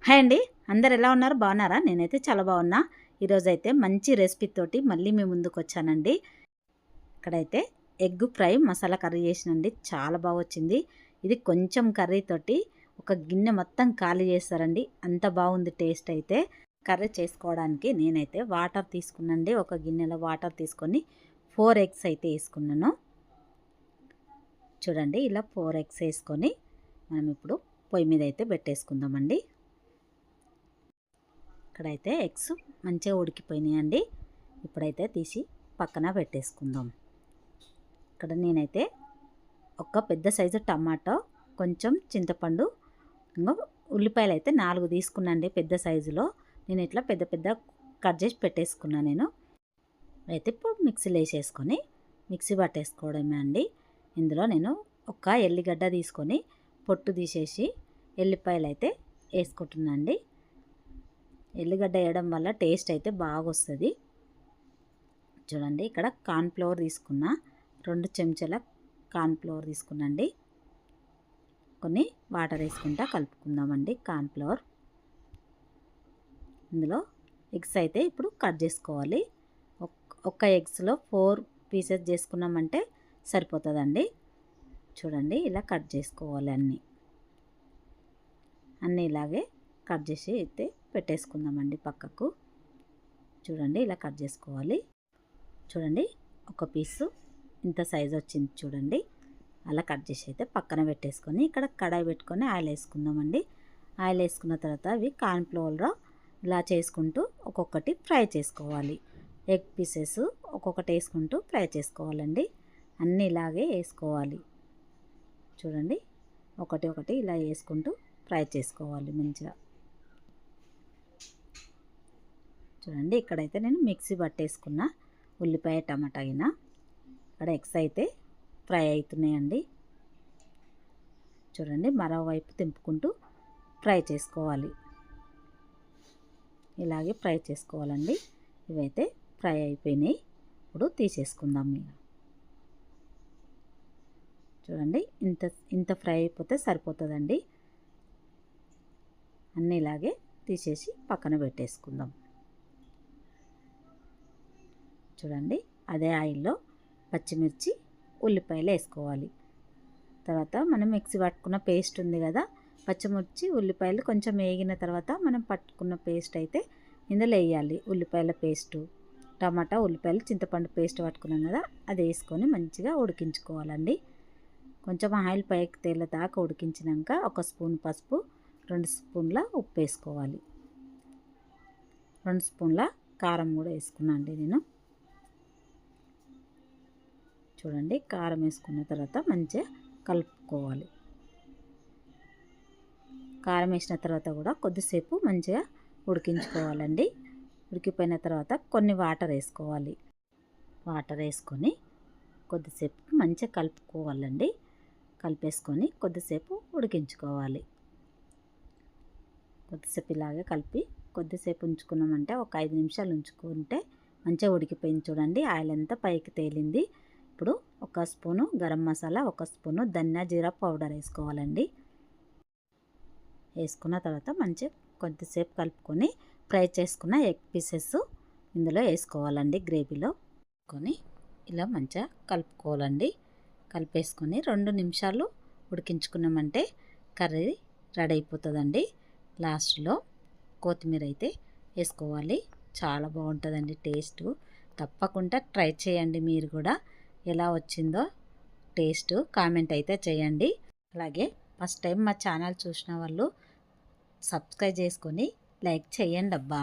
Hi అండి. అందరు ఎలా ఉన్నారు? బాగున్నారా? నేనైతే చాలా బాగున్నా. ఈరోజైతే మంచి రెసిపీ తోటి మళ్ళీ మీ ముందుకు వచ్చానండి. ఇక్కడైతే ఎగ్ ఫ్రై మసాలా కర్రీ చేసినండి. చాలా బాగా వచ్చింది. ఇది కొంచెం కర్రీ తోటి ఒక గిన్నె మొత్తం ఖాళీ చేస్తారండి. అంత బాగుంది టేస్ట్ అయితే. కర్రీ చేసుకోవడానికి నేనైతే వాటర్ తీసుకున్నాండి. ఒక గిన్నెలో వాటర్ తీసుకొని 4 ఎగ్స్ అయితే వేసుకున్నాను. చూడండి, ఇలా 4 ఎగ్స్ వేసుకొని మనం ఇప్పుడు పొయ్యి మీద అయితే పెట్టేసుకుందామండి. ఇక్కడైతే ఎగ్స్ మంచిగా ఉడికిపోయినాయండి. ఇప్పుడైతే తీసి పక్కన పెట్టేసుకుందాం. ఇక్కడ నేనైతే ఒక పెద్ద సైజు టమాటో, కొంచెం చింతపండు, ఇంకా ఉల్లిపాయలు అయితే 4 తీసుకున్నాండి పెద్ద సైజులో. నేను ఇట్లా పెద్ద పెద్ద కట్ చేసి పెట్టేసుకున్నాను. నేను అయితే ఇప్పుడు మిక్సీలో వేసేసుకొని మిక్సీ పట్టేసుకోవడమే అండి. ఇందులో నేను ఒక ఎల్లిగడ్డ తీసుకొని పొట్టు తీసేసి ఎల్లిపాయలు అయితే వేసుకుంటున్నాను. ఎల్లిగడ్డ వేయడం వల్ల టేస్ట్ అయితే బాగా వస్తుంది. చూడండి, ఇక్కడ కార్న్ఫ్లవర్ తీసుకున్న 2 చెంచాల కార్న్ఫ్లవర్ తీసుకున్నాండి. కొన్ని వాటర్ వేసుకుంటా కలుపుకుందామండి కార్న్ఫ్లవర్. ఇందులో ఎగ్స్ అయితే ఇప్పుడు కట్ చేసుకోవాలి. ఒక్క ఎగ్స్లో 4 పీసెస్ చేసుకున్నామంటే సరిపోతుందండి. చూడండి, ఇలా కట్ చేసుకోవాలి. అన్నీ ఇలాగే కట్ చేసి అయితే పెట్టేసుకుందామండి పక్కకు. చూడండి, ఇలా కట్ చేసుకోవాలి. చూడండి, ఒక పీసు ఇంత సైజు వచ్చింది చూడండి. అలా కట్ చేసి అయితే పక్కన పెట్టేసుకొని ఇక్కడ కడాయి పెట్టుకొని ఆయిల్ వేసుకుందామండి. ఆయిల్ వేసుకున్న తర్వాత అవి కార్న్ఫ్లవర్లో ఇలా చేసుకుంటూ ఒక్కొక్కటి ఫ్రై చేసుకోవాలి. ఎగ్ పీసెస్ ఒక్కొక్కటి వేసుకుంటూ ఫ్రై చేసుకోవాలండి. అన్నీ ఇలాగే వేసుకోవాలి. చూడండి, ఒకటి ఒకటి ఇలా వేసుకుంటూ ఫ్రై చేసుకోవాలి మంచిగా. చూడండి, ఇక్కడైతే నేను మిక్సీ పట్టేసుకున్న ఉల్లిపాయ టమాటా అయినా ఇక్కడ ఎగ్స్ అయితే ఫ్రై అవుతున్నాయండి. చూడండి, మరోవైపు తింపుకుంటూ ఫ్రై చేసుకోవాలి. ఇలాగే ఫ్రై చేసుకోవాలండి. ఇవైతే ఫ్రై అయిపోయినాయి. ఇప్పుడు తీసేసుకుందాం. చూడండి, ఇంత ఫ్రై అయిపోతే సరిపోతుందండి. అన్నీ ఇలాగే తీసేసి పక్కన పెట్టేసుకుందాం. చూడండి, అదే ఆయిల్లో పచ్చిమిర్చి, ఉల్లిపాయలు వేసుకోవాలి. తర్వాత మనం మిక్సీ పట్టుకున్న పేస్ట్ ఉంది కదా, పచ్చిమిర్చి ఉల్లిపాయలు కొంచెం వేగిన తర్వాత మనం పట్టుకున్న పేస్ట్ అయితే ఇందులో వేయాలి. ఉల్లిపాయల పేస్టు, టమాటా, ఉల్లిపాయలు, చింతపండు పేస్ట్ పట్టుకున్నాం కదా, అది వేసుకొని మంచిగా ఉడికించుకోవాలండి. కొంచెం ఆయిల్ పైకి తేలేదాకా ఉడికించినాక 1 స్పూన్ పసుపు, 2 స్పూన్ల ఉప్పు వేసుకోవాలి. 2 స్పూన్ల కారం కూడా వేసుకున్నాను నేను. చూడండి, కారం వేసుకున్న తర్వాత మంచిగా కలుపుకోవాలి. కారం వేసిన తర్వాత కూడా కొద్దిసేపు మంచిగా ఉడికించుకోవాలండి. ఉడికిపోయిన తర్వాత కొన్ని వాటర్ వేసుకోవాలి. వాటర్ వేసుకొని కొద్దిసేపు మంచిగా కలుపుకోవాలండి. కలిపేసుకొని కొద్దిసేపు ఉడికించుకోవాలి. కొద్దిసేపు ఇలాగే కలిపి కొద్దిసేపు ఉంచుకున్నామంటే ఒక 5 నిమిషాలు ఉంచుకుంటే మంచిగా ఉడికిపోయింది. చూడండి, ఆయిల్ అంతా పైకి తేలింది. ఇప్పుడు 1 స్పూను గరం మసాలా, 1 స్పూను ధనియా జీరా పౌడర్ వేసుకోవాలండి. వేసుకున్న తర్వాత మంచిగా కొద్దిసేపు కలుపుకొని ఫ్రై చేసుకున్న ఎగ్ పీసెస్ ఇందులో వేసుకోవాలండి. గ్రేవీలో కొని ఇలా మంచిగా కలుపుకోవాలండి. కలిపేసుకొని 2 నిమిషాలు ఉడికించుకున్నామంటే కర్రీ రెడీ అయిపోతుందండి. లాస్ట్లో కొత్తిమీర అయితే వేసుకోవాలి. చాలా బాగుంటుందండి టేస్ట్. తప్పకుండా ట్రై చేయండి. మీరు కూడా ఎలా వచ్చిందో టేస్ట్ కామెంట్ అయితే చేయండి. అలాగే ఫస్ట్ టైం మా ఛానల్ చూసిన వాళ్ళు సబ్స్క్రైబ్ చేసుకొని లైక్ చేయండి అబ్బా.